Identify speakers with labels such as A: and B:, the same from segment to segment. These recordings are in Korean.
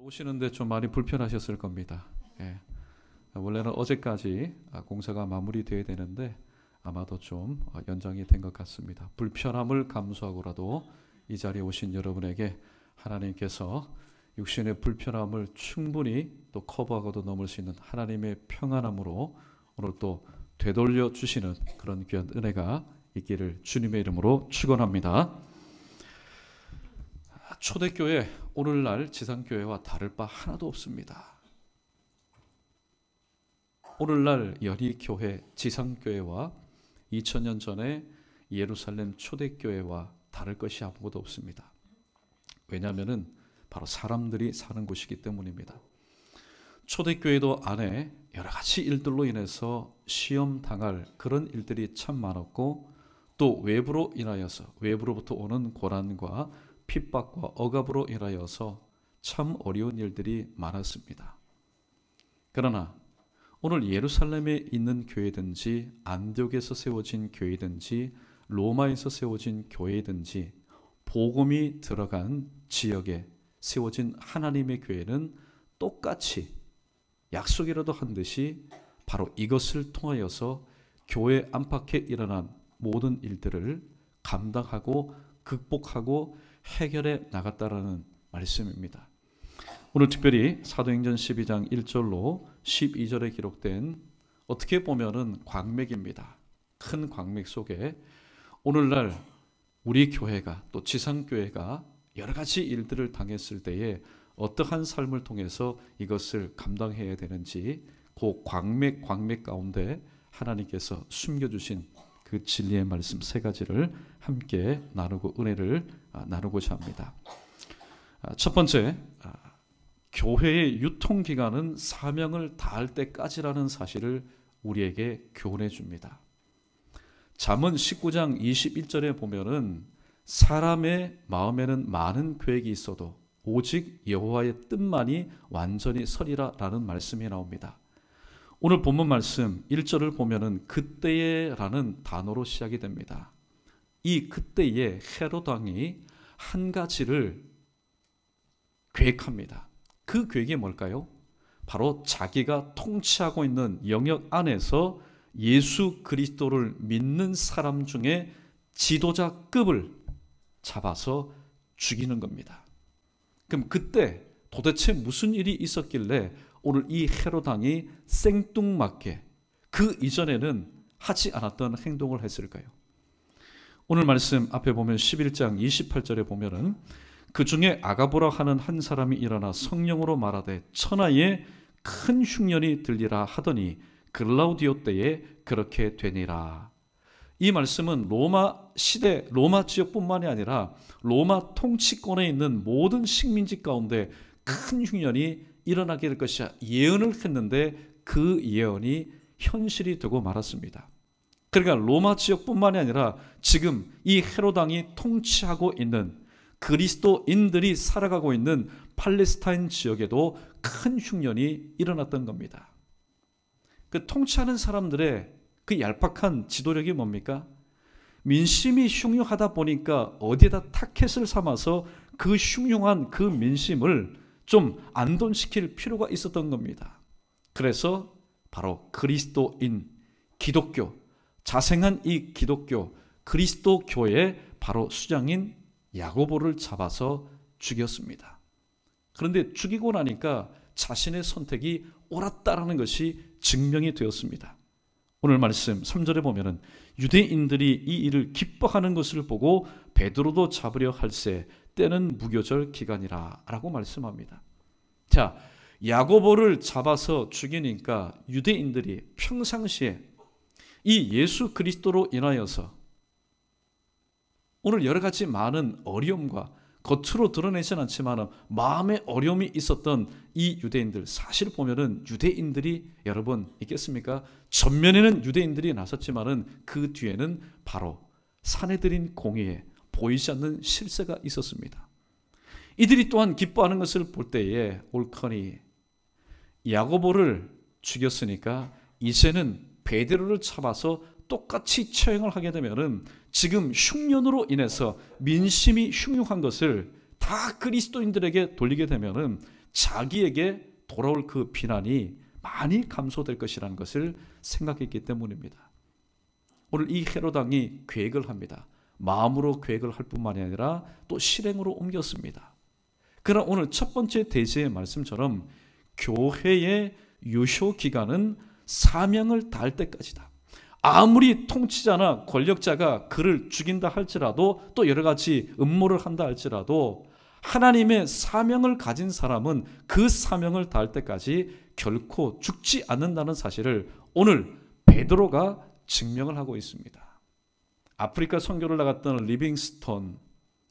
A: 오시는데 좀 많이 불편하셨을 겁니다. 예. 원래는 어제까지 공사가 마무리되어야 되는데 아마도 좀 연장이 된 것 같습니다. 불편함을 감수하고라도 이 자리에 오신 여러분에게 하나님께서 육신의 불편함을 충분히 또 커버하고도 넘을 수 있는 하나님의 평안함으로 오늘 또 되돌려 주시는 그런 귀한 은혜가 있기를 주님의 이름으로 축원합니다. 초대교회 오늘날 지상교회와 다를 바 하나도 없습니다. 오늘날 연희교회 지상교회와 2000년 전에 예루살렘 초대교회와 다를 것이 아무것도 없습니다. 왜냐하면 바로 사람들이 사는 곳이기 때문입니다. 초대교회도 안에 여러 가지 일들로 인해서 시험당할 그런 일들이 참 많았고, 또 외부로 인하여서 외부로부터 오는 고난과 핍박과 억압으로 인하여서 참 어려운 일들이 많았습니다. 그러나 오늘 예루살렘에 있는 교회든지 안디옥에서 세워진 교회든지 로마에서 세워진 교회든지 복음이 들어간 지역에 세워진 하나님의 교회는 똑같이 약속이라도 한 듯이 바로 이것을 통하여서 교회 안팎에 일어난 모든 일들을 감당하고 극복하고 해결해 나갔다라는 말씀입니다. 오늘 특별히 사도행전 12장 1절로 12절에 기록된 어떻게 보면은 광맥입니다. 큰 광맥 속에 오늘날 우리 교회가 또 지상교회가 여러 가지 일들을 당했을 때에 어떠한 삶을 통해서 이것을 감당해야 되는지 그 광맥 가운데 하나님께서 숨겨주신 그 진리의 말씀 세 가지를 함께 나누고 은혜를 나누고자 합니다. 첫 번째, 교회의 유통기간은 사명을 다할 때까지라는 사실을 우리에게 교훈해 줍니다. 잠언 19장 21절에 보면은 사람의 마음에는 많은 계획이 있어도 오직 여호와의 뜻만이 완전히 서리라 라는 말씀이 나옵니다. 오늘 본문 말씀 1절을 보면은 그때에 라는 단어로 시작이 됩니다. 이 그때에 헤롯 왕이 한 가지를 계획합니다. 그 계획이 뭘까요? 바로 자기가 통치하고 있는 영역 안에서 예수 그리스도를 믿는 사람 중에 지도자급을 잡아서 죽이는 겁니다. 그럼 그때 도대체 무슨 일이 있었길래 오늘 이 헤롯 왕이 생뚱맞게 그 이전에는 하지 않았던 행동을 했을까요? 오늘 말씀 앞에 보면 11장 28절에 보면은 그 중에 아가보라 하는 한 사람이 일어나 성령으로 말하되 천하에 큰 흉년이 들리라 하더니 글라우디오 때에 그렇게 되니라. 이 말씀은 로마 시대, 로마 지역뿐만이 아니라 로마 통치권에 있는 모든 식민지 가운데 큰 흉년이 일어나게 될 것이야 예언을 했는데 그 예언이 현실이 되고 말았습니다. 그러니까 로마 지역뿐만이 아니라 지금 이 헤롯 왕이 통치하고 있는 그리스도인들이 살아가고 있는 팔레스타인 지역에도 큰 흉년이 일어났던 겁니다. 그 통치하는 사람들의 그 얄팍한 지도력이 뭡니까? 민심이 흉흉하다 보니까 어디에다 타켓을 삼아서 그 흉흉한 그 민심을 좀 안돈시킬 필요가 있었던 겁니다. 그래서 바로 그리스도인, 기독교, 자생한 이 기독교, 그리스도 교회의 바로 수장인 야고보를 잡아서 죽였습니다. 그런데 죽이고 나니까 자신의 선택이 옳았다라는 것이 증명이 되었습니다. 오늘 말씀 3절에 보면은 유대인들이 이 일을 기뻐하는 것을 보고 베드로도 잡으려 할세 때는 무교절 기간이라 라고 말씀합니다. 자, 야고보를 잡아서 죽이니까 유대인들이 평상시에 이 예수 그리스도로 인하여서 오늘 여러 가지 많은 어려움과 겉으로 드러내진 않지만 마음의 어려움이 있었던 이 유대인들, 사실 보면은 유대인들이 여러분 있겠습니까? 전면에는 유대인들이 나섰지만은 그 뒤에는 바로 사내들인 공의에 보이지 않는 실세가 있었습니다. 이들이 또한 기뻐하는 것을 볼 때에 옳거니 야고보를 죽였으니까 이제는 베드로를 잡아서 똑같이 처형을 하게 되면은 지금 흉년으로 인해서 민심이 흉흉한 것을 다 그리스도인들에게 돌리게 되면은 자기에게 돌아올 그 비난이 많이 감소될 것이라는 것을 생각했기 때문입니다. 오늘 이 헤롯 왕이 계획을 합니다. 마음으로 계획을 할 뿐만이 아니라 또 실행으로 옮겼습니다. 그러나 오늘 첫 번째 대제의 말씀처럼 교회의 유효 기간은 사명을 다할 때까지다. 아무리 통치자나 권력자가 그를 죽인다 할지라도 또 여러 가지 음모를 한다 할지라도 하나님의 사명을 가진 사람은 그 사명을 다할 때까지 결코 죽지 않는다는 사실을 오늘 베드로가 증명을 하고 있습니다. 아프리카 선교를 나갔던 리빙스톤,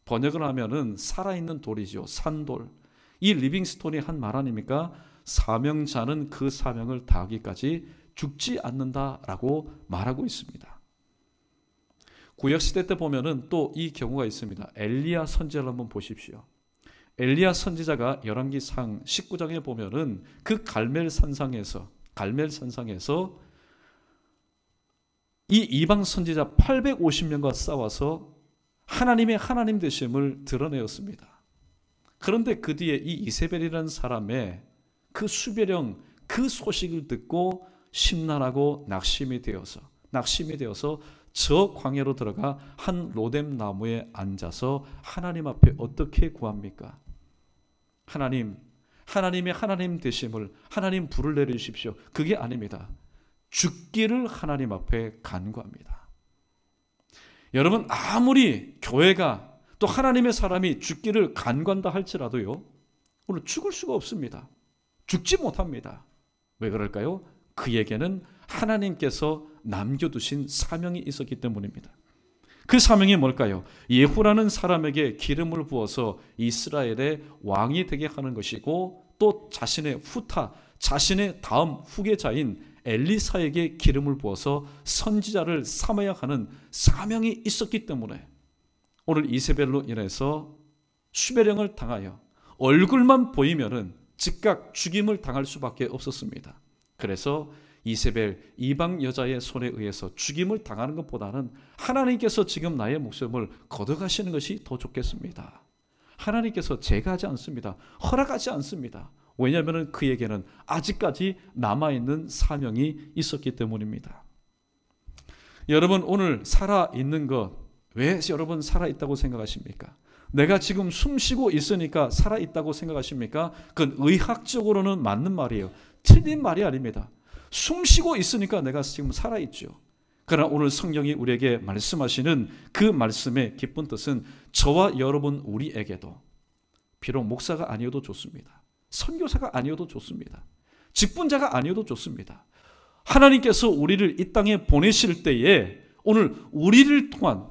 A: 번역을 하면은 살아있는 돌이죠. 산돌. 이 리빙스톤이 한 말 아닙니까? 사명자는 그 사명을 다하기까지 죽지 않는다라고 말하고 있습니다. 구약시대 때 보면은 또 이 경우가 있습니다. 엘리야 선지자를 한번 보십시오. 엘리야 선지자가 열왕기상 19장에 보면은 그 갈멜산상에서 이 이방 선지자 850명과 싸워서 하나님의 하나님 되심을 드러내었습니다. 그런데 그 뒤에 이 이세벨이라는 사람의 그 수배령 그 소식을 듣고 심란하고 낙심이 되어서 저 광야로 들어가 한 로뎀 나무에 앉아서 하나님 앞에 어떻게 구합니까? 하나님의 하나님 되심을 하나님 불을 내려주십시오. 그게 아닙니다. 죽기를 하나님 앞에 간구합니다. 여러분, 아무리 교회가 또 하나님의 사람이 죽기를 간구한다 할지라도요, 오늘 죽을 수가 없습니다. 죽지 못합니다. 왜 그럴까요? 그에게는 하나님께서 남겨두신 사명이 있었기 때문입니다. 그 사명이 뭘까요? 예후라는 사람에게 기름을 부어서 이스라엘의 왕이 되게 하는 것이고, 또 자신의 자신의 다음 후계자인 엘리사에게 기름을 부어서 선지자를 삼아야 하는 사명이 있었기 때문에 오늘 이세벨로 인해서 수배령을 당하여 얼굴만 보이면은 즉각 죽임을 당할 수밖에 없었습니다. 그래서 이세벨 이방 여자의 손에 의해서 죽임을 당하는 것보다는 하나님께서 지금 나의 목숨을 거둬가시는 것이 더 좋겠습니다. 하나님께서 제거하지 않습니다. 허락하지 않습니다. 왜냐하면 그에게는 아직까지 남아있는 사명이 있었기 때문입니다. 여러분, 오늘 살아있는 것, 왜 여러분 살아있다고 생각하십니까? 내가 지금 숨쉬고 있으니까 살아있다고 생각하십니까? 그건 의학적으로는 맞는 말이에요. 틀린 말이 아닙니다. 숨쉬고 있으니까 내가 지금 살아있죠. 그러나 오늘 성경이 우리에게 말씀하시는 그 말씀의 깊은 뜻은 저와 여러분 우리에게도 비록 목사가 아니어도 좋습니다. 선교사가 아니어도 좋습니다. 직분자가 아니어도 좋습니다. 하나님께서 우리를 이 땅에 보내실 때에 오늘 우리를 통한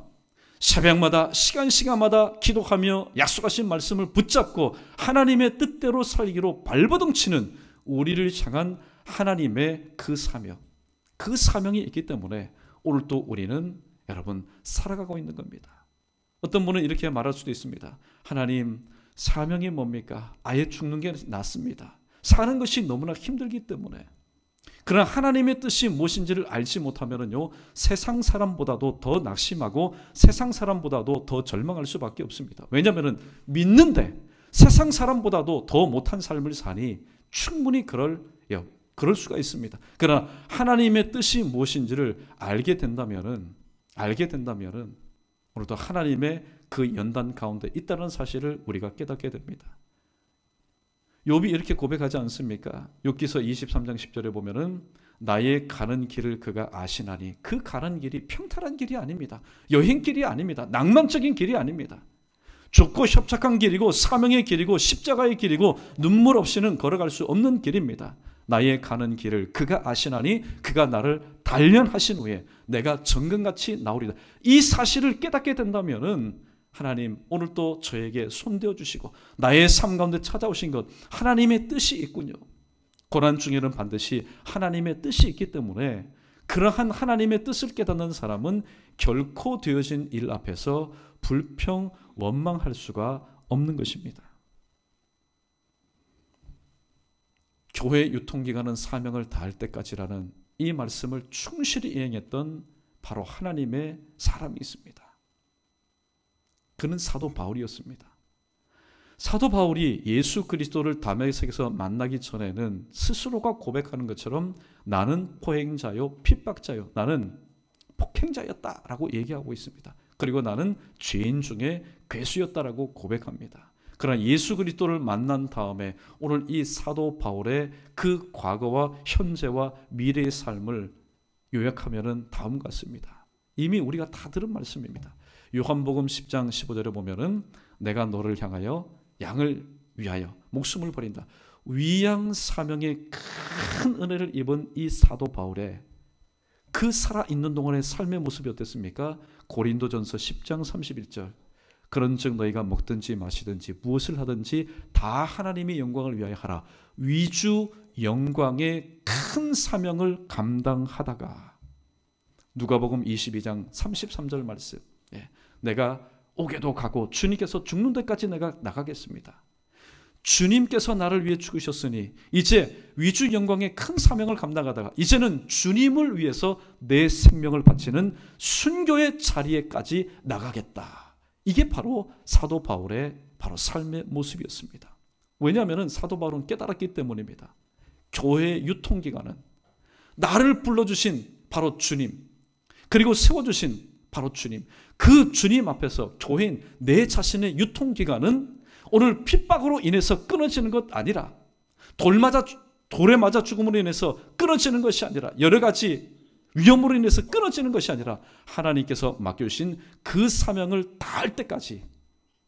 A: 새벽마다 시간마다 기도하며 약속하신 말씀을 붙잡고 하나님의 뜻대로 살기로 발버둥 치는 우리를 향한 하나님의 그 사명이 있기 때문에 오늘 또 우리는 여러분 살아가고 있는 겁니다. 어떤 분은 이렇게 말할 수도 있습니다. 하나님, 사명이 뭡니까? 아예 죽는 게 낫습니다. 사는 것이 너무나 힘들기 때문에. 그러나 하나님의 뜻이 무엇인지를 알지 못하면요, 세상 사람보다도 더 낙심하고 세상 사람보다도 더 절망할 수밖에 없습니다. 왜냐하면 믿는데 세상 사람보다도 더 못한 삶을 사니 충분히 그럴 수가 있습니다. 그러나 하나님의 뜻이 무엇인지를 알게 된다면은 오늘도 하나님의 그 연단 가운데 있다는 사실을 우리가 깨닫게 됩니다. 욥이 이렇게 고백하지 않습니까? 욥기서 23장 10절에 보면은 나의 가는 길을 그가 아시나니, 그 가는 길이 평탄한 길이 아닙니다. 여행길이 아닙니다. 낭만적인 길이 아닙니다. 좁고 협착한 길이고 사명의 길이고 십자가의 길이고 눈물 없이는 걸어갈 수 없는 길입니다. 나의 가는 길을 그가 아시나니 그가 나를 단련하신 후에 내가 정금같이 나오리다. 이 사실을 깨닫게 된다면은 하나님, 오늘 또 저에게 손대어 주시고 나의 삶 가운데 찾아오신 것, 하나님의 뜻이 있군요. 고난 중에는 반드시 하나님의 뜻이 있기 때문에 그러한 하나님의 뜻을 깨닫는 사람은 결코 되어진 일 앞에서 불평, 원망할 수가 없는 것입니다. 교회 유통기간은 사명을 다할 때까지라는 이 말씀을 충실히 이행했던 바로 하나님의 사람이 있습니다. 그는 사도 바울이었습니다. 사도 바울이 예수 그리스도를 다메섹에서 만나기 전에는 스스로가 고백하는 것처럼 나는 포행자요 핍박자요 나는 폭행자였다라고 얘기하고 있습니다. 그리고 나는 죄인 중에 괴수였다라고 고백합니다. 그러나 예수 그리스도를 만난 다음에 오늘 이 사도 바울의 그 과거와 현재와 미래의 삶을 요약하면 다음과 같습니다. 이미 우리가 다 들은 말씀입니다. 요한복음 10장 15절에 보면은 내가 너를 향하여 양을 위하여 목숨을 버린다. 위양 사명의 큰 은혜를 입은 이 사도 바울의 그 살아있는 동안의 삶의 모습이 어땠습니까? 고린도전서 10장 31절 그런즉 너희가 먹든지 마시든지 무엇을 하든지 다 하나님의 영광을 위하여 하라. 위주 영광의 큰 사명을 감당하다가 누가복음 22장 33절 말씀 내가 옥에도 가고 주님께서 죽는 데까지 내가 나가겠습니다. 주님께서 나를 위해 죽으셨으니 이제 위주 영광의 큰 사명을 감당하다가 이제는 주님을 위해서 내 생명을 바치는 순교의 자리에까지 나가겠다. 이게 바로 사도 바울의 바로 삶의 모습이었습니다. 왜냐하면 사도 바울은 깨달았기 때문입니다. 교회의 유통기간은 나를 불러주신 바로 주님 그리고 세워주신 바로 주님 그 주님 앞에서 교회인 내 자신의 유통기간은 오늘 핍박으로 인해서 끊어지는 것 아니라 돌에 맞아 죽음으로 인해서 끊어지는 것이 아니라 여러 가지 위험으로 인해서 끊어지는 것이 아니라 하나님께서 맡겨주신 그 사명을 다할 때까지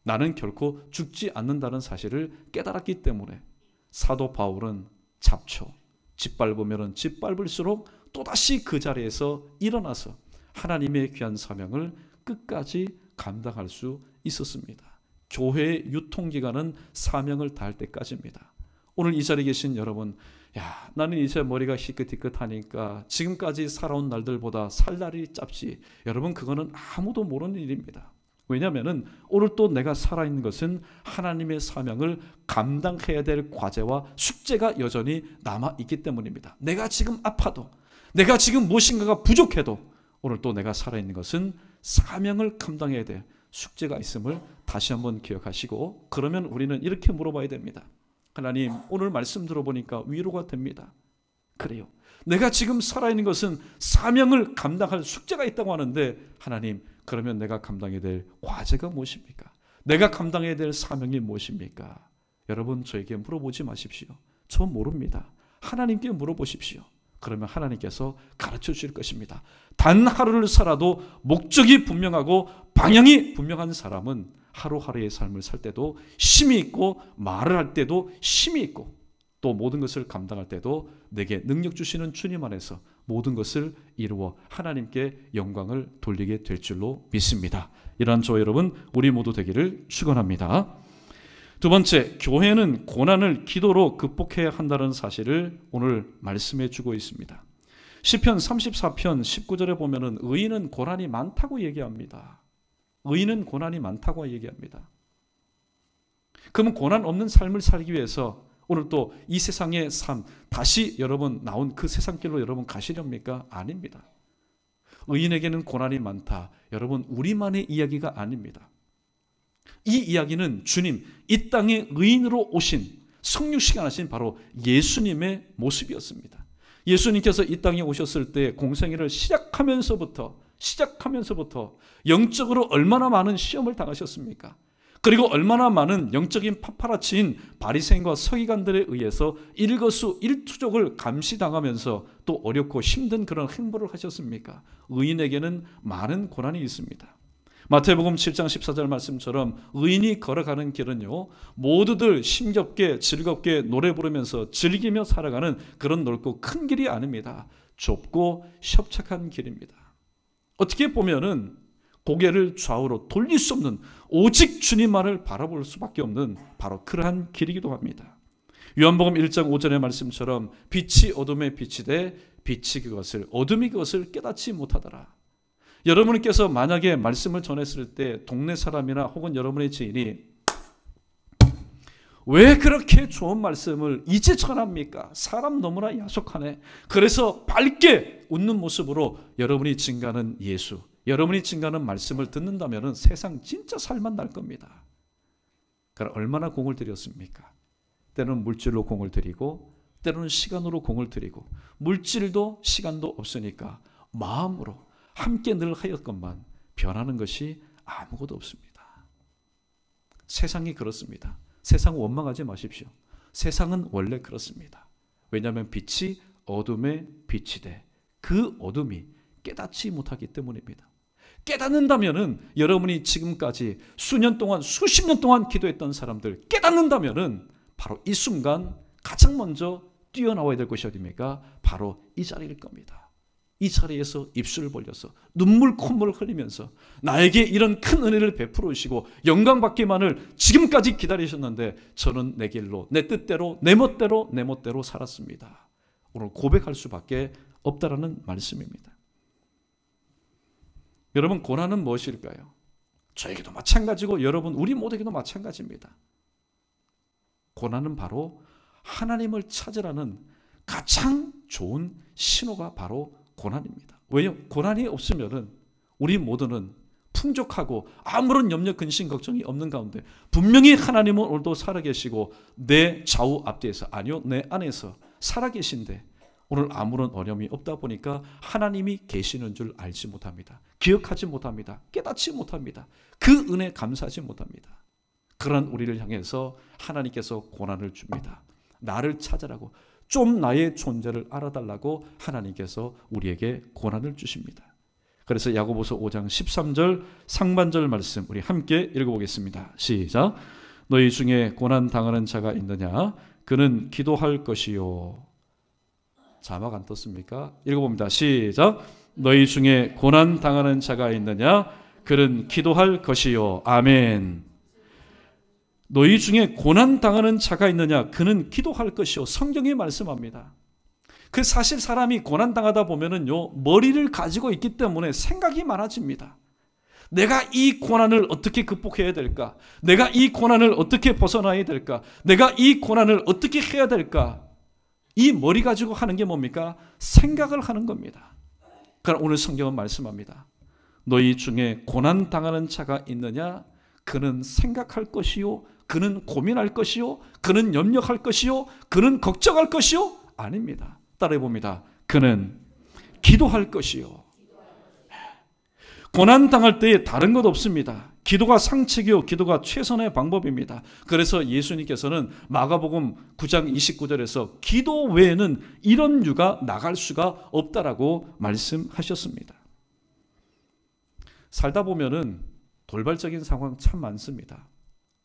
A: 나는 결코 죽지 않는다는 사실을 깨달았기 때문에 사도 바울은 잡초 짓밟으면 짓밟을수록 또다시 그 자리에서 일어나서 하나님의 귀한 사명을 끝까지 감당할 수 있었습니다. 교회의 유통기간은 사명을 다할 때까지입니다. 오늘 이 자리에 계신 여러분, 나는 이제 머리가 희끗희끗하니까 지금까지 살아온 날들보다 살 날이 짧지. 여러분 그거는 아무도 모르는 일입니다. 왜냐하면 오늘 또 내가 살아있는 것은 하나님의 사명을 감당해야 될 과제와 숙제가 여전히 남아있기 때문입니다. 내가 지금 아파도 내가 지금 무엇인가가 부족해도 오늘 또 내가 살아있는 것은 사명을 감당해야 될 숙제가 있음을 다시 한번 기억하시고 그러면 우리는 이렇게 물어봐야 됩니다. 하나님 오늘 말씀 들어보니까 위로가 됩니다. 그래요. 내가 지금 살아있는 것은 사명을 감당할 숙제가 있다고 하는데 하나님 그러면 내가 감당해야 될 과제가 무엇입니까? 내가 감당해야 될 사명이 무엇입니까? 여러분 저에게 물어보지 마십시오. 저 모릅니다. 하나님께 물어보십시오. 그러면 하나님께서 가르쳐 주실 것입니다. 단 하루를 살아도 목적이 분명하고 방향이 분명한 사람은 하루하루의 삶을 살 때도 힘이 있고 말을 할 때도 힘이 있고 또 모든 것을 감당할 때도 내게 능력 주시는 주님 안에서 모든 것을 이루어 하나님께 영광을 돌리게 될 줄로 믿습니다. 이러한 저와 여러분 우리 모두 되기를 축원합니다. 두 번째, 교회는 고난을 기도로 극복해야 한다는 사실을 오늘 말씀해 주고 있습니다. 시편 34편 19절에 보면은 의인은 고난이 많다고 얘기합니다. 의인은 고난이 많다고 얘기합니다. 그러면 고난 없는 삶을 살기 위해서 오늘 또 이 세상의 삶, 다시 여러분 나온 그 세상길로 여러분 가시렵니까? 아닙니다. 의인에게는 고난이 많다. 여러분 우리만의 이야기가 아닙니다. 이 이야기는 주님, 이 땅에 의인으로 오신 성육시가 하신 바로 예수님의 모습이었습니다. 예수님께서 이 땅에 오셨을 때 공생애를 시작하면서부터 영적으로 얼마나 많은 시험을 당하셨습니까? 그리고 얼마나 많은 영적인 파파라치인 바리새인과 서기관들에 의해서 일거수일투족을 감시당하면서 또 어렵고 힘든 그런 행보를 하셨습니까? 의인에게는 많은 고난이 있습니다. 마태복음 7장 14절 말씀처럼 의인이 걸어가는 길은요 모두들 힘겹게 즐겁게 노래 부르면서 즐기며 살아가는 그런 넓고 큰 길이 아닙니다. 좁고 협착한 길입니다. 어떻게 보면은 고개를 좌우로 돌릴 수 없는 오직 주님만을 바라볼 수밖에 없는 바로 그러한 길이기도 합니다. 요한복음 1장 5절의 말씀처럼 빛이 어둠에 비치되 빛이 그것을 어둠이 그것을 깨닫지 못하더라. 여러분께서 만약에 말씀을 전했을 때 동네 사람이나 혹은 여러분의 지인이 왜 그렇게 좋은 말씀을 이제 전합니까? 사람 너무나 야속하네. 그래서 밝게 웃는 모습으로 여러분이 증가하는 예수, 여러분이 증가하는 말씀을 듣는다면 세상 진짜 살만 날 겁니다. 그러니까 얼마나 공을 들였습니까? 때로는 물질로 공을 들이고 때로는 시간으로 공을 들이고 물질도 시간도 없으니까 마음으로 함께 늘 하였건만 변하는 것이 아무것도 없습니다. 세상이 그렇습니다. 세상 원망하지 마십시오. 세상은 원래 그렇습니다. 왜냐하면 빛이 어둠에 빛이 돼. 그 어둠이 깨닫지 못하기 때문입니다. 깨닫는다면은 여러분이 지금까지 수년 동안 수십 년 동안 기도했던 사람들 깨닫는다면은 바로 이 순간 가장 먼저 뛰어나와야 될 것이 어디입니까? 바로 이 자리일 겁니다. 이 자리에서 입술을 벌려서 눈물 콧물 흘리면서 나에게 이런 큰 은혜를 베풀어 주시고 영광 받기만을 지금까지 기다리셨는데 저는 내 길로 내 뜻대로 내 멋대로 살았습니다. 오늘 고백할 수밖에 없다라는 말씀입니다. 여러분, 고난은 무엇일까요? 저에게도 마찬가지고 여러분 우리 모두에게도 마찬가지입니다. 고난은 바로 하나님을 찾으라는 가장 좋은 신호가 바로 고난입니다. 왜요? 고난이 없으면은 우리 모두는 풍족하고 아무런 염려, 근심, 걱정이 없는 가운데 분명히 하나님은 오늘도 살아계시고 내 좌우 앞뒤에서 아니요 내 안에서 살아계신데 오늘 아무런 어려움이 없다 보니까 하나님이 계시는 줄 알지 못합니다. 기억하지 못합니다. 깨닫지 못합니다. 그 은혜 감사하지 못합니다. 그런 우리를 향해서 하나님께서 고난을 줍니다. 나를 찾으라고 좀 나의 존재를 알아달라고 하나님께서 우리에게 고난을 주십니다. 그래서 야고보서 5장 13절 상반절 말씀 우리 함께 읽어보겠습니다. 시작. 너희 중에 고난 당하는 자가 있느냐? 그는 기도할 것이요. 자막 안 떴습니까? 읽어봅니다. 시작. 너희 중에 고난 당하는 자가 있느냐? 그는 기도할 것이요. 아멘. 너희 중에 고난 당하는 자가 있느냐? 그는 기도할 것이요. 성경이 말씀합니다. 그 사실 사람이 고난 당하다 보면은요 머리를 가지고 있기 때문에 생각이 많아집니다. 내가 이 고난을 어떻게 극복해야 될까? 내가 이 고난을 어떻게 벗어나야 될까? 내가 이 고난을 어떻게 해야 될까? 이 머리 가지고 하는 게 뭡니까? 생각을 하는 겁니다. 그러나 오늘 성경은 말씀합니다. 너희 중에 고난 당하는 자가 있느냐? 그는 생각할 것이요. 그는 고민할 것이요. 그는 염려할 것이요. 그는 걱정할 것이요. 아닙니다. 따라해 봅니다. 그는 기도할 것이요. 고난 당할 때에 다른 것 없습니다. 기도가 상책이요. 기도가 최선의 방법입니다. 그래서 예수님께서는 마가복음 9장 29절에서 기도 외에는 이런 유가 나갈 수가 없다라고 말씀하셨습니다. 살다 보면은 돌발적인 상황 참 많습니다.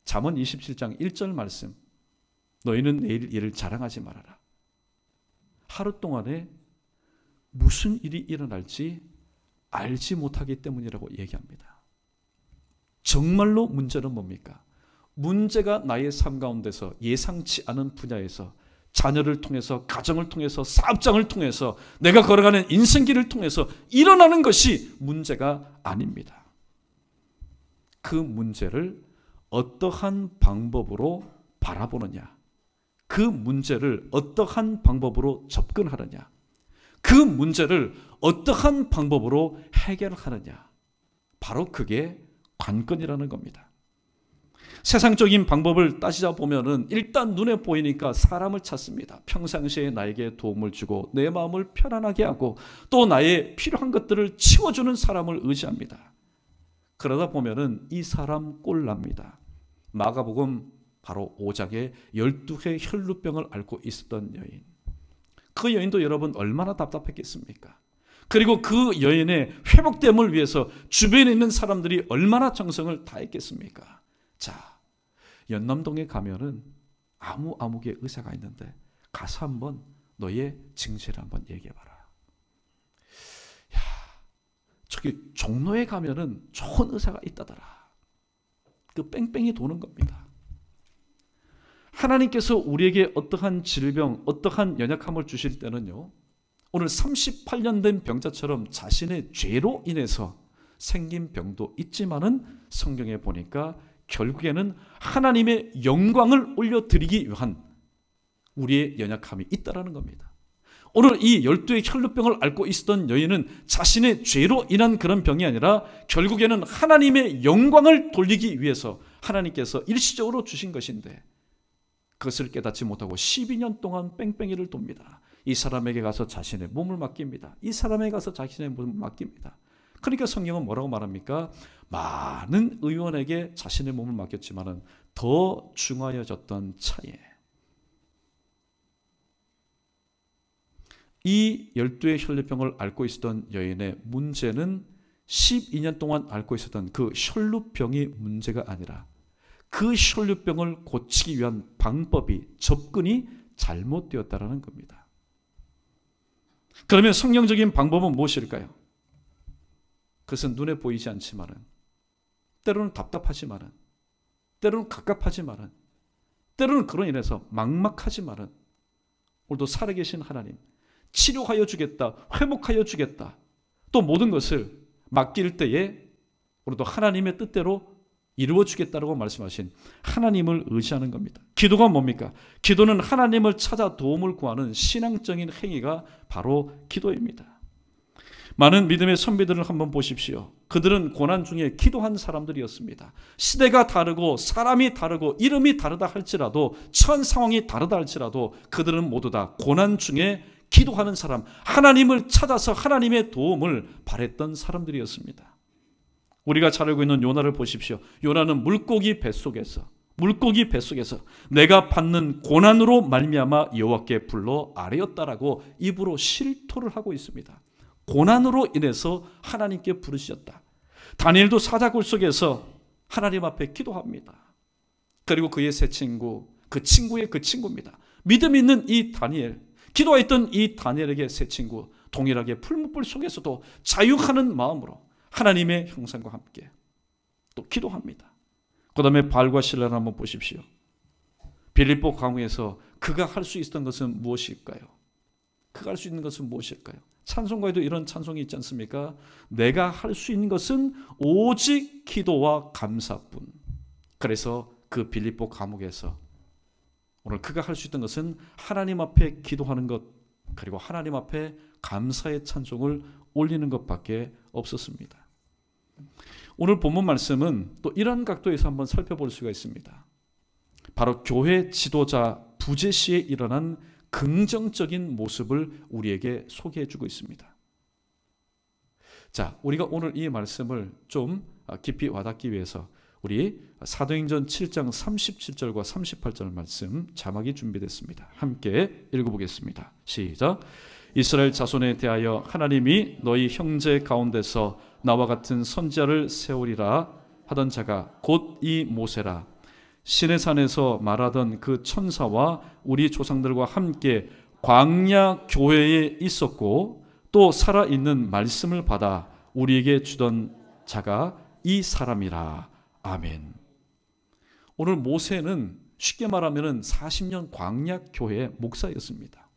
A: 잠언 27장 1절 말씀. 너희는 내일 일을 자랑하지 말아라. 하루 동안에 무슨 일이 일어날지 알지 못하기 때문이라고 얘기합니다. 정말로 문제는 뭡니까? 문제가 나의 삶 가운데서 예상치 않은 분야에서 자녀를 통해서 가정을 통해서 사업장을 통해서 내가 걸어가는 인생길을 통해서 일어나는 것이 문제가 아닙니다. 그 문제를 어떠한 방법으로 바라보느냐, 그 문제를 어떠한 방법으로 접근하느냐, 그 문제를 어떠한 방법으로 해결하느냐, 바로 그게 관건이라는 겁니다. 세상적인 방법을 따지자 보면은 일단 눈에 보이니까 사람을 찾습니다. 평상시에 나에게 도움을 주고 내 마음을 편안하게 하고 또 나의 필요한 것들을 채워주는 사람을 의지합니다. 그러다 보면은 이 사람 꼴납니다. 마가복음 바로 5장에 12회 혈루병을 앓고 있었던 여인. 그 여인도 여러분 얼마나 답답했겠습니까? 그리고 그 여인의 회복됨을 위해서 주변에 있는 사람들이 얼마나 정성을 다했겠습니까? 자, 연남동에 가면은 아무개 의사가 있는데 가서 한번 너의 증세를 한번 얘기해봐라. 야, 저기 종로에 가면은 좋은 의사가 있다더라. 그 뺑뺑이 도는 겁니다. 하나님께서 우리에게 어떠한 질병, 어떠한 연약함을 주실 때는요, 오늘 38년 된 병자처럼 자신의 죄로 인해서 생긴 병도 있지만은 성경에 보니까 결국에는 하나님의 영광을 올려드리기 위한 우리의 연약함이 있다라는 겁니다. 오늘 이 12의 혈루병을 앓고 있었던 여인은 자신의 죄로 인한 그런 병이 아니라 결국에는 하나님의 영광을 돌리기 위해서 하나님께서 일시적으로 주신 것인데 그것을 깨닫지 못하고 12년 동안 뺑뺑이를 돕니다. 이 사람에게 가서 자신의 몸을 맡깁니다. 이 사람에게 가서 자신의 몸을 맡깁니다. 그러니까 성경은 뭐라고 말합니까? 많은 의원에게 자신의 몸을 맡겼지만 더 중하여졌던 차에 이 12의 혈루병을 앓고 있었던 여인의 문제는 12년 동안 앓고 있었던 그 혈루병이 문제가 아니라 그 혈루병을 고치기 위한 방법이, 접근이 잘못되었다라는 겁니다. 그러면 성경적인 방법은 무엇일까요? 그것은 눈에 보이지 않지만은, 때로는 답답하지만은, 때로는 갑갑하지만은, 때로는 그로 인해서 막막하지만은, 오늘도 살아계신 하나님, 치료하여 주겠다, 회복하여 주겠다, 또 모든 것을 맡길 때에 우리도 하나님의 뜻대로 이루어 주겠다라고 말씀하신 하나님을 의지하는 겁니다. 기도가 뭡니까? 기도는 하나님을 찾아 도움을 구하는 신앙적인 행위가 바로 기도입니다. 많은 믿음의 선비들을 한번 보십시오. 그들은 고난 중에 기도한 사람들이었습니다. 시대가 다르고 사람이 다르고 이름이 다르다 할지라도, 처한 상황이 다르다 할지라도 그들은 모두 다 고난 중에 기도하는 사람, 하나님을 찾아서 하나님의 도움을 바랬던 사람들이었습니다. 우리가 잘 알고 있는 요나를 보십시오. 요나는 물고기 뱃속에서 내가 받는 고난으로 말미암아 여호와께 불러 아뢰었다라고 입으로 실토를 하고 있습니다. 고난으로 인해서 하나님께 부르셨다. 다니엘도 사자굴 속에서 하나님 앞에 기도합니다. 그리고 그의 세 친구, 그 친구의 그 친구입니다. 믿음 있는 이 다니엘, 기도했던 이 다니엘에게 세 친구, 동일하게 풀무불 속에서도 자유하는 마음으로 하나님의 형상과 함께 또 기도합니다. 그 다음에 발과 실라를 한번 보십시오. 빌립보 강우에서 그가 할 수 있었던 것은 무엇일까요? 그가 할 수 있는 것은 무엇일까요? 찬송가에도 이런 찬송이 있지 않습니까? 내가 할 수 있는 것은 오직 기도와 감사뿐. 그래서 그 빌립보 감옥에서 오늘 그가 할 수 있던 것은 하나님 앞에 기도하는 것, 그리고 하나님 앞에 감사의 찬송을 올리는 것밖에 없었습니다. 오늘 본문 말씀은 또 이런 각도에서 한번 살펴볼 수가 있습니다. 바로 교회 지도자 부제시에 일어난 긍정적인 모습을 우리에게 소개해 주고 있습니다. 자, 우리가 오늘 이 말씀을 좀 깊이 와닿기 위해서 우리 사도행전 7장 37절과 38절 말씀 자막이 준비됐습니다. 함께 읽어보겠습니다. 시작. 이스라엘 자손에 대하여 하나님이 너희 형제 가운데서 나와 같은 선지자를 세우리라 하던 자가 곧 이 모세라. 시내산에서 말하던 그 천사와 우리 조상들과 함께 광야 교회에 있었고 또 살아있는 말씀을 받아 우리에게 주던 자가 이 사람이라. 아멘. 오늘 모세는 쉽게 말하면 40년 광야 교회의 목사였습니다.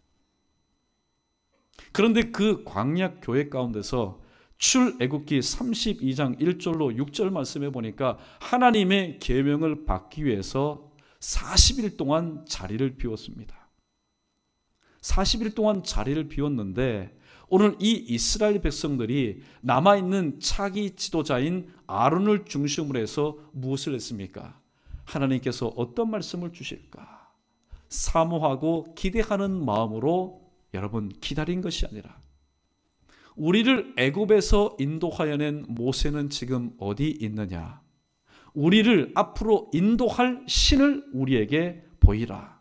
A: 그런데 그 광야 교회 가운데서 출애굽기 32장 1절로 6절 말씀해 보니까 하나님의 계명을 받기 위해서 40일 동안 자리를 비웠습니다. 40일 동안 자리를 비웠는데 오늘 이 이스라엘 백성들이 남아있는 차기 지도자인 아론을 중심으로 해서 무엇을 했습니까? 하나님께서 어떤 말씀을 주실까? 사모하고 기대하는 마음으로 여러분 기다린 것이 아니라 우리를 애굽에서 인도하여 낸 모세는 지금 어디 있느냐? 우리를 앞으로 인도할 신을 우리에게 보이라.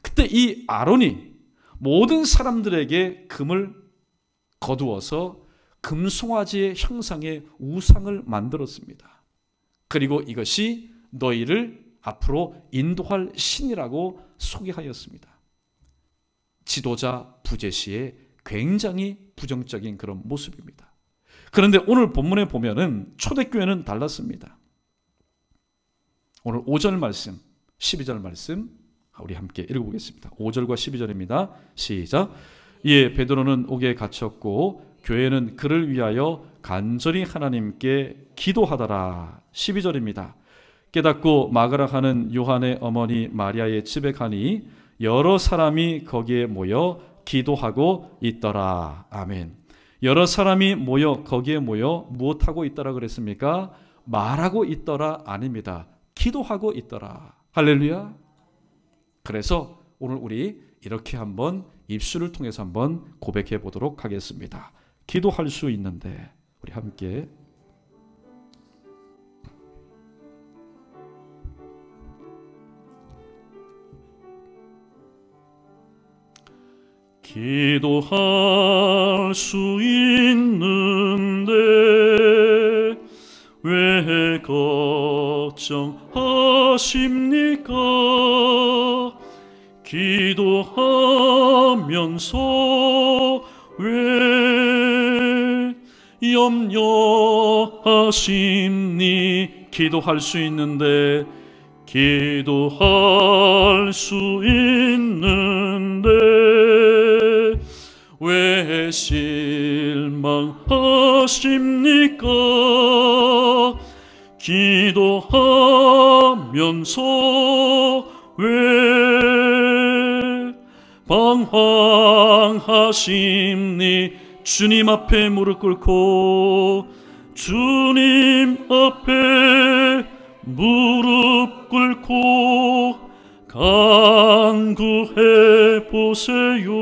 A: 그때 이 아론이 모든 사람들에게 금을 거두어서 금송아지의 형상의 우상을 만들었습니다. 그리고 이것이 너희를 앞으로 인도할 신이라고 소개하였습니다. 지도자 부제시의 굉장히 부정적인 그런 모습입니다. 그런데 오늘 본문에 보면은 초대교회는 달랐습니다. 오늘 5절 말씀, 12절 말씀 우리 함께 읽어보겠습니다. 5절과 12절입니다. 시작. 이에 베드로는 옥에 갇혔고 교회는 그를 위하여 간절히 하나님께 기도하더라. 12절입니다. 깨닫고 마가라 하는 요한의 어머니 마리아의 집에 가니 여러 사람이 거기에 모여 기도하고 있더라. 아멘. 여러 사람이 모여 거기에 모여 무엇하고 있더라 그랬습니까? 말하고 있더라 아닙니다. 기도하고 있더라. 할렐루야. 그래서 오늘 우리 이렇게 한번 입술을 통해서 한번 고백해 보도록 하겠습니다. 기도할 수 있는데 우리 함께 기도할 수 있는데 왜 걱정하십니까? 기도하면서 왜 염려하십니? 기도할 수 있는데 기도할 수 있는데 왜 실망하십니까? 기도하면서 왜 방황하십니? 주님 앞에 무릎 꿇고 주님 앞에 무릎 꿇고 간구해 보세요.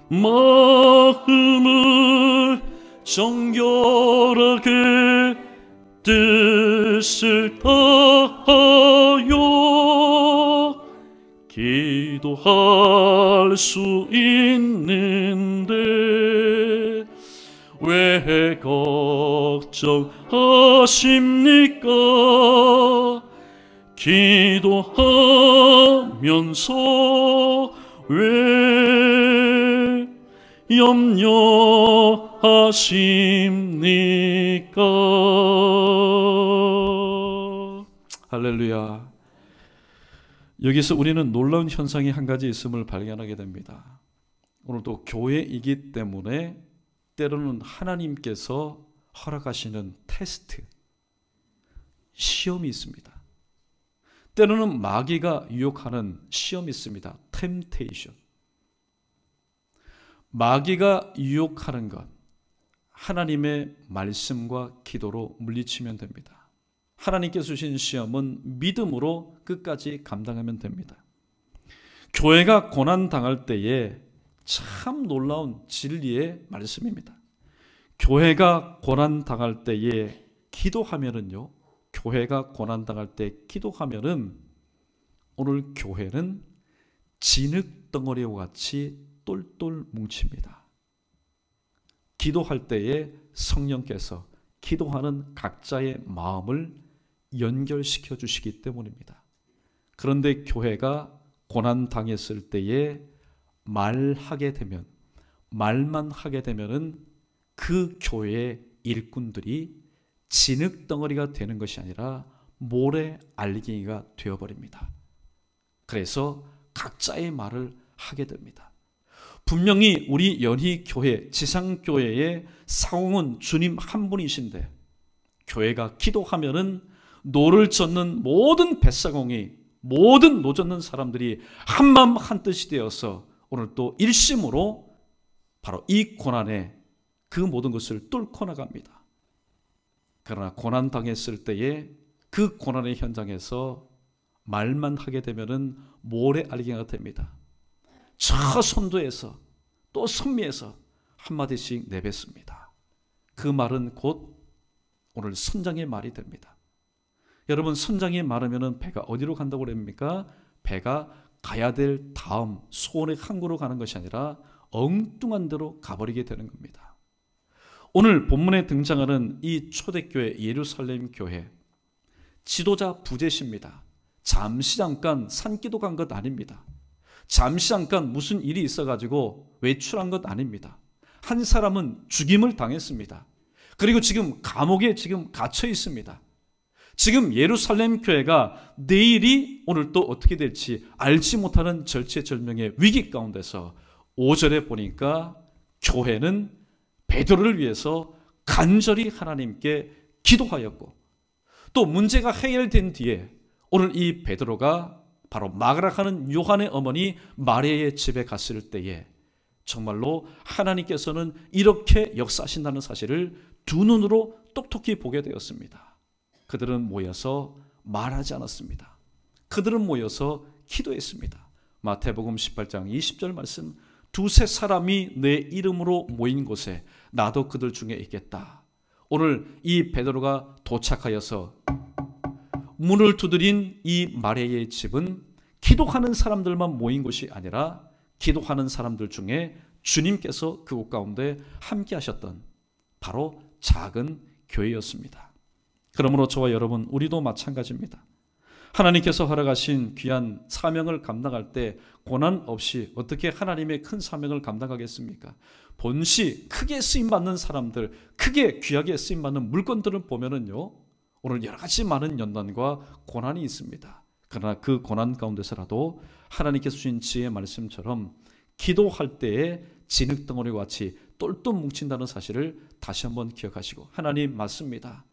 A: 마음을 정결하게 뜻을 다하여 기도할 수 있는데 왜 걱정하십니까? 기도하면서 왜 염려하십니까? 할렐루야. 여기서 우리는 놀라운 현상이 한 가지 있음을 발견하게 됩니다. 오늘도 교회이기 때문에 때로는 하나님께서 허락하시는 테스트, 시험이 있습니다. 때로는 마귀가 유혹하는 시험이 있습니다. 템테이션. 마귀가 유혹하는 것, 하나님의 말씀과 기도로 물리치면 됩니다. 하나님께서 주신 시험은 믿음으로 끝까지 감당하면 됩니다. 교회가 고난당할 때에 참 놀라운 진리의 말씀입니다. 교회가 고난당할 때에 기도하면은요, 교회가 고난당할 때 기도하면은 오늘 교회는 진흙덩어리와 같이 똘똘 뭉칩니다. 기도할 때에 성령께서 기도하는 각자의 마음을 연결시켜 주시기 때문입니다. 그런데 교회가 고난당했을 때에 말하게 되면, 말만 하게 되면은 그 교회의 일꾼들이 진흙덩어리가 되는 것이 아니라 모래 알갱이가 되어버립니다. 그래서 각자의 말을 하게 됩니다. 분명히 우리 연희교회, 지상교회의 사공은 주님 한 분이신데 교회가 기도하면은 노를 젓는 모든 뱃사공이, 모든 노 젓는 사람들이 한마음 한뜻이 되어서 오늘 또 일심으로 바로 이 고난에 그 모든 것을 뚫고 나갑니다. 그러나 고난당했을 때에 그 고난의 현장에서 말만 하게 되면은 모래 알갱이가 됩니다. 저 선도에서 또 선미에서 한마디씩 내뱉습니다. 그 말은 곧 오늘 선장의 말이 됩니다. 여러분, 선장이 말하면은 배가 어디로 간다고 그럽니까? 배가 가야 될 다음 소원의 항구로 가는 것이 아니라 엉뚱한 데로 가버리게 되는 겁니다. 오늘 본문에 등장하는 이 초대교회 예루살렘 교회, 지도자 부재십니다. 잠시 잠깐 산기도 간 것 아닙니다. 잠시 잠깐 무슨 일이 있어가지고 외출한 것 아닙니다. 한 사람은 죽임을 당했습니다. 그리고 지금 감옥에 지금 갇혀 있습니다. 지금 예루살렘 교회가 내일이 오늘 또 어떻게 될지 알지 못하는 절체절명의 위기 가운데서 5절에 보니까 교회는 베드로를 위해서 간절히 하나님께 기도하였고, 또 문제가 해결된 뒤에 오늘 이 베드로가 바로 마가라하는 요한의 어머니 마리아의 집에 갔을 때에 정말로 하나님께서는 이렇게 역사하신다는 사실을 두 눈으로 똑똑히 보게 되었습니다. 그들은 모여서 말하지 않았습니다. 그들은 모여서 기도했습니다. 마태복음 18장 20절 말씀, 두세 사람이 내 이름으로 모인 곳에 나도 그들 중에 있겠다. 오늘 이 베드로가 도착하여서 문을 두드린 이 마리아의 집은 기도하는 사람들만 모인 곳이 아니라 기도하는 사람들 중에 주님께서 그곳 가운데 함께 하셨던 바로 작은 교회였습니다. 그러므로 저와 여러분, 우리도 마찬가지입니다. 하나님께서 허락하신 귀한 사명을 감당할 때 고난 없이 어떻게 하나님의 큰 사명을 감당하겠습니까? 본시 크게 쓰임받는 사람들, 크게 귀하게 쓰임받는 물건들을 보면은요, 오늘 여러 가지 많은 연단과 고난이 있습니다. 그러나 그 고난 가운데서라도 하나님께서 주신 지혜의 말씀처럼 기도할 때에 진흙덩어리와 같이 똘똘 뭉친다는 사실을 다시 한번 기억하시고, 하나님 맞습니다.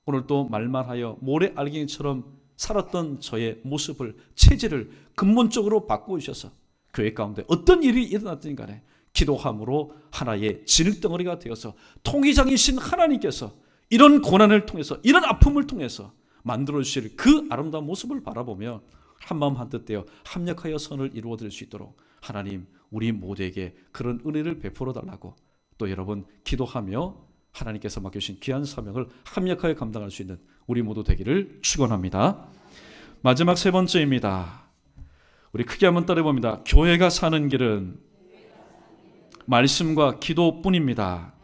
A: 오늘 또 말만하여 모래알갱이처럼 살았던 저의 모습을, 체질을 근본적으로 바꾸셔서 교회 가운데 어떤 일이 일어났든 간에 기도함으로 하나의 진흙덩어리가 되어서 통의장이신 하나님께서 이런 고난을 통해서, 이런 아픔을 통해서 만들어주실 그 아름다운 모습을 바라보며 한마음 한뜻 되어 합력하여 선을 이루어드릴 수 있도록 하나님, 우리 모두에게 그런 은혜를 베풀어 달라고, 또 여러분 기도하며 하나님께서 맡겨주신 귀한 사명을 합력하여 감당할 수 있는 우리 모두 되기를 축원합니다. 마지막 세 번째입니다. 우리 크게 한번 따라해봅니다. 교회가 사는 길은 말씀과 기도뿐입니다.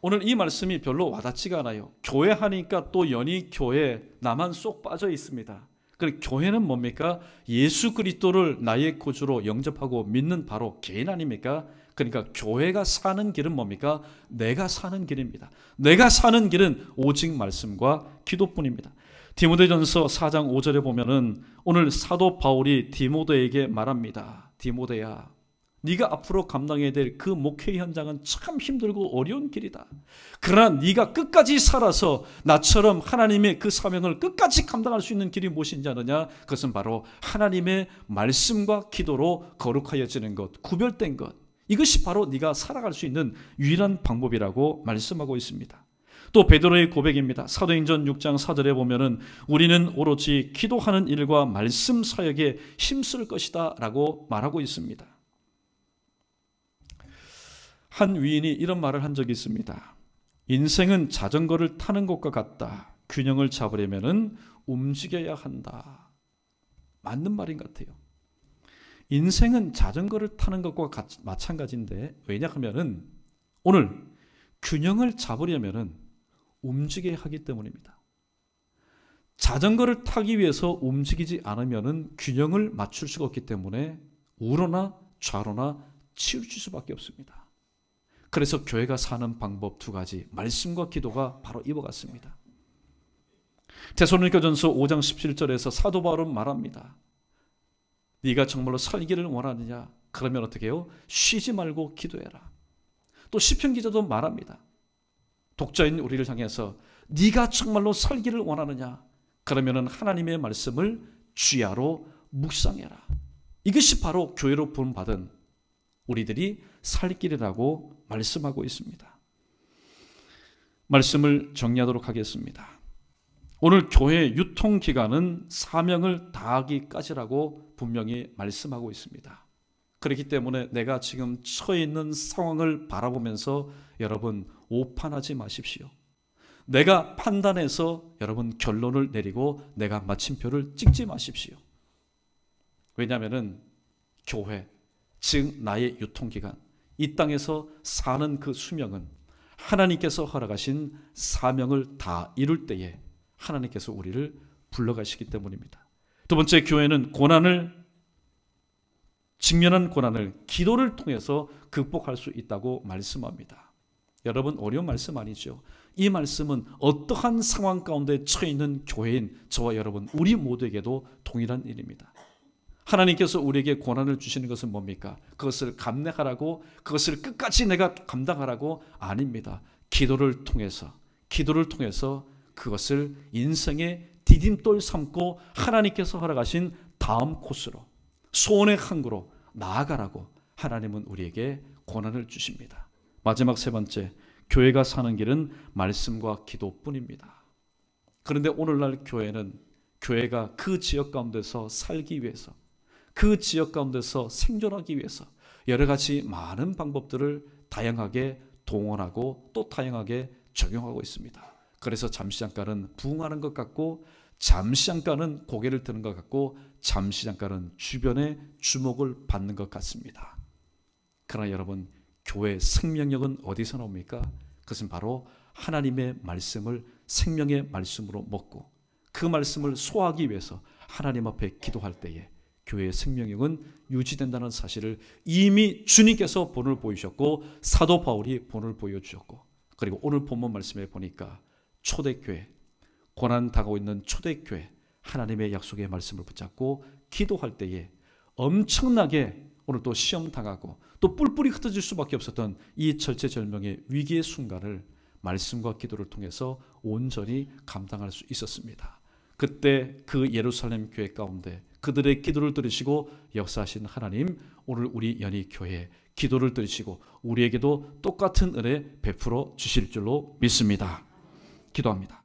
A: 오늘 이 말씀이 별로 와닿지가 않아요. 교회 하니까 또 연이 교회, 나만 쏙 빠져 있습니다. 그리고 교회는 뭡니까? 예수 그리스도를 나의 구주로 영접하고 믿는 바로 개인 아닙니까? 그러니까 교회가 사는 길은 뭡니까? 내가 사는 길입니다. 내가 사는 길은 오직 말씀과 기도뿐입니다. 디모데전서 4장 5절에 보면은 오늘 사도 바울이 디모데에게 말합니다. 디모데야, 네가 앞으로 감당해야 될 그 목회 현장은 참 힘들고 어려운 길이다. 그러나 네가 끝까지 살아서 나처럼 하나님의 그 사명을 끝까지 감당할 수 있는 길이 무엇인지 아느냐? 그것은 바로 하나님의 말씀과 기도로 거룩하여지는 것, 구별된 것. 이것이 바로 네가 살아갈 수 있는 유일한 방법이라고 말씀하고 있습니다. 또 베드로의 고백입니다. 사도행전 6장 4절에 보면은 우리는 오로지 기도하는 일과 말씀 사역에 힘쓸 것이다 라고 말하고 있습니다. 한 위인이 이런 말을 한 적이 있습니다. 인생은 자전거를 타는 것과 같다. 균형을 잡으려면은 움직여야 한다. 맞는 말인 것 같아요. 인생은 자전거를 타는 것과 마찬가지인데, 왜냐하면은 오늘 균형을 잡으려면은 움직여야 하기 때문입니다. 자전거를 타기 위해서 움직이지 않으면은 균형을 맞출 수가 없기 때문에 우로나 좌로나 치우칠 수밖에 없습니다. 그래서 교회가 사는 방법 두 가지, 말씀과 기도가 바로 이와 같습니다. 데살로니가전서 5장 17절에서 사도 바울은 말합니다. 네가 정말로 살기를 원하느냐? 그러면 어떻게 해요? 쉬지 말고 기도해라. 또 시편 기자도 말합니다. 독자인 우리를 향해서 네가 정말로 살기를 원하느냐? 그러면 하나님의 말씀을 주야로 묵상해라. 이것이 바로 교회로 부름받은 우리들이 살 길이라고 말씀하고 있습니다. 말씀을 정리하도록 하겠습니다. 오늘 교회의 유통기간은 사명을 다하기까지라고 분명히 말씀하고 있습니다. 그렇기 때문에 내가 지금 처해 있는 상황을 바라보면서 여러분 오판하지 마십시오. 내가 판단해서 여러분 결론을 내리고 내가 마침표를 찍지 마십시오. 왜냐하면 교회, 즉 나의 유통기간, 이 땅에서 사는 그 수명은 하나님께서 허락하신 사명을 다 이룰 때에 하나님께서 우리를 불러가시기 때문입니다. 두 번째, 교회는 직면한 고난을 기도를 통해서 극복할 수 있다고 말씀합니다. 여러분 어려운 말씀 아니죠? 이 말씀은 어떠한 상황 가운데 처해 있는 교회인 저와 여러분 우리 모두에게도 동일한 일입니다. 하나님께서 우리에게 고난을 주시는 것은 뭡니까? 그것을 감내하라고, 그것을 끝까지 내가 감당하라고? 아닙니다. 기도를 통해서 그것을 인생의 디딤돌 삼고 하나님께서 허락하신 다음 코스로, 소원의 항구로 나아가라고 하나님은 우리에게 권한을 주십니다. 마지막 세 번째, 교회가 사는 길은 말씀과 기도뿐입니다. 그런데 오늘날 교회가 그 지역 가운데서 살기 위해서, 그 지역 가운데서 생존하기 위해서 여러 가지 많은 방법들을 다양하게 동원하고 또 다양하게 적용하고 있습니다. 그래서 잠시 잠깐은 부흥하는 것 같고, 잠시 잠깐은 고개를 드는 것 같고, 잠시 잠깐은 주변의 주목을 받는 것 같습니다. 그러나 여러분, 교회의 생명력은 어디서 나옵니까? 그것은 바로 하나님의 말씀을 생명의 말씀으로 먹고 그 말씀을 소화하기 위해서 하나님 앞에 기도할 때에 교회의 생명력은 유지된다는 사실을 이미 주님께서 본을 보이셨고, 사도 바울이 본을 보여주셨고, 그리고 오늘 본문 말씀에 보니까 초대교회, 고난 당하고 있는 초대교회, 하나님의 약속의 말씀을 붙잡고 기도할 때에 엄청나게 오늘 또 시험 당하고 또 뿔뿔이 흩어질 수밖에 없었던 이 절체절명의 위기의 순간을 말씀과 기도를 통해서 온전히 감당할 수 있었습니다. 그때 그 예루살렘 교회 가운데 그들의 기도를 들으시고 역사하신 하나님, 오늘 우리 연희교회 기도를 들으시고 우리에게도 똑같은 은혜 베풀어 주실 줄로 믿습니다. 기도합니다.